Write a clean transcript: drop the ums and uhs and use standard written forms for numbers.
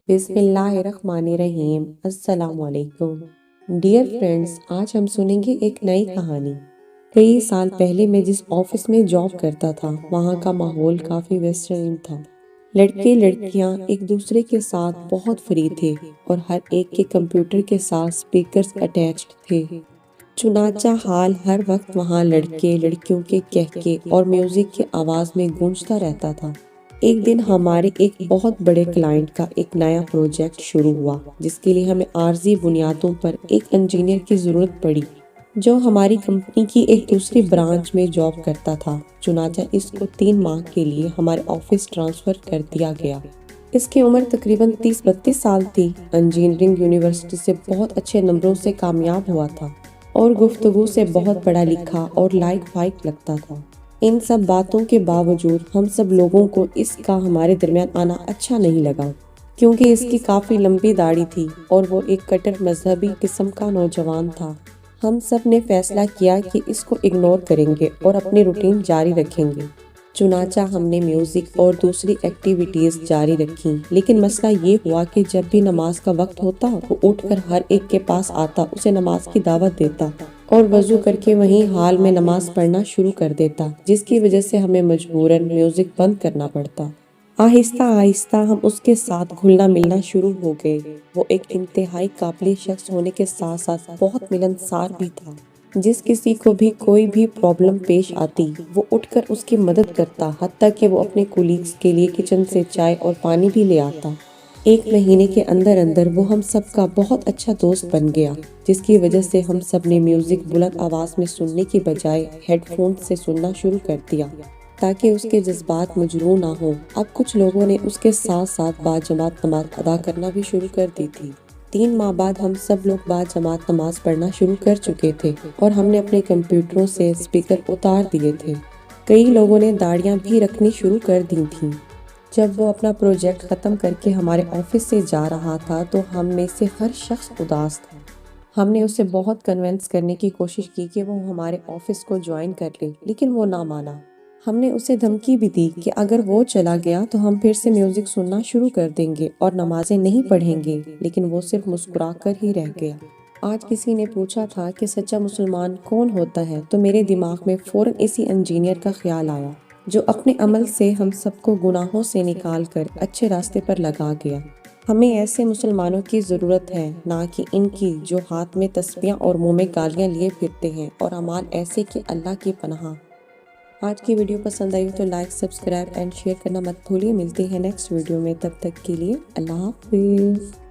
بسم اللہ الرحمن الرحیم۔ السلام علیکم ڈیئر فرینڈز، آج ہم سنیں گے ایک نئی کہانی۔ کئی سال پہلے میں جس آفس میں جاب کرتا تھا وہاں کا ماحول کافی ویسٹرن تھا۔ لڑکے لڑکیاں ایک دوسرے کے ساتھ بہت فری تھے اور ہر ایک کے کمپیوٹر کے ساتھ سپیکرز اٹیچڈ تھے۔ چنانچہ حال ہر وقت وہاں لڑکے لڑکیوں کے کہکے اور میوزک کی آواز میں گونجتا رہتا تھا۔ ایک دن ہمارے ایک بہت بڑے کلائنٹ کا ایک نیا پروجیکٹ شروع ہوا جس کے لیے ہمیں عارضی بنیادوں پر ایک انجینئر کی ضرورت پڑی جو ہماری کمپنی کی ایک دوسری برانچ میں جاب کرتا تھا۔ چنانچہ اس کو 3 ماہ کے لیے ہمارے آفس ٹرانسفر کر دیا گیا۔ اس کی عمر تقریباً 30-32 سال تھی۔ انجینئرنگ یونیورسٹی سے بہت اچھے نمبروں سے کامیاب ہوا تھا اور گفتگو سے بہت پڑھا لکھا اور لائق فائق لگتا تھا۔ ان سب باتوں کے باوجود ہم سب لوگوں کو اس کا ہمارے درمیان آنا اچھا نہیں لگا کیونکہ اس کی کافی لمبی داڑھی تھی اور وہ ایک کٹر مذہبی قسم کا نوجوان تھا۔ ہم سب نے فیصلہ کیا کہ اس کو اگنور کریں گے اور اپنی روٹین جاری رکھیں گے۔ چنانچہ ہم نے میوزک اور دوسری ایکٹیویٹیز جاری رکھیں، لیکن مسئلہ یہ ہوا کہ جب بھی نماز کا وقت ہوتا وہ اٹھ کر ہر ایک کے پاس آتا، اسے نماز کی دعوت دیتا اور وضو کر کے وہیں حال میں نماز پڑھنا شروع کر دیتا، جس کی وجہ سے ہمیں مجبوراً میوزک بند کرنا پڑتا۔ آہستہ آہستہ ہم اس کے ساتھ گھلنا ملنا شروع ہو گئے۔ وہ ایک انتہائی قابل شخص ہونے کے ساتھ ساتھ بہت ملنسار بھی تھا۔ جس کسی کو بھی کوئی بھی پرابلم پیش آتی وہ اٹھ کر اس کی مدد کرتا، حتیٰ کہ وہ اپنے کولیگز کے لیے کچن سے چائے اور پانی بھی لے آتا۔ 1 مہینے کے اندر اندر وہ ہم سب کا بہت اچھا دوست بن گیا، جس کی وجہ سے ہم سب نے میوزک بلند آواز میں سننے کی بجائے ہیڈ فون سے سننا شروع کر دیا تاکہ اس کے جذبات مجروح نہ ہوں۔ اب کچھ لوگوں نے اس کے ساتھ ساتھ باجماعت نماز ادا کرنا بھی شروع کر دی تھی۔ 3 ماہ بعد ہم سب لوگ باجماعت نماز پڑھنا شروع کر چکے تھے اور ہم نے اپنے کمپیوٹروں سے اسپیکر اتار دیے تھے۔ کئی لوگوں نے داڑیاں بھی رکھنی شروع کر دی تھیں۔ جب وہ اپنا پروجیکٹ ختم کر کے ہمارے آفس سے جا رہا تھا تو ہم میں سے ہر شخص اداس تھا۔ ہم نے اسے بہت کنونس کرنے کی کوشش کی کہ وہ ہمارے آفس کو جوائن کر لے، لیکن وہ نہ مانا۔ ہم نے اسے دھمکی بھی دی کہ اگر وہ چلا گیا تو ہم پھر سے میوزک سننا شروع کر دیں گے اور نمازیں نہیں پڑھیں گے، لیکن وہ صرف مسکرا کر ہی رہ گیا۔ آج کسی نے پوچھا تھا کہ سچا مسلمان کون ہوتا ہے تو میرے دماغ میں فوراً اسی انجینئر کا خیال آیا جو اپنے عمل سے ہم سب کو گناہوں سے نکال کر اچھے راستے پر لگا گیا۔ ہمیں ایسے مسلمانوں کی ضرورت ہے، نہ کہ ان کی جو ہاتھ میں تسبیحاں اور منہ میں گالیاں لیے پھرتے ہیں اور اعمال ایسے کہ اللہ کی پناہ۔ آج کی ویڈیو پسند آئی تو لائک، سبسکرائب اینڈ شیئر کرنا مت بھولیے۔ ملتے ہیں نیکسٹ ویڈیو میں، تب تک کے لیے اللہ حافظ۔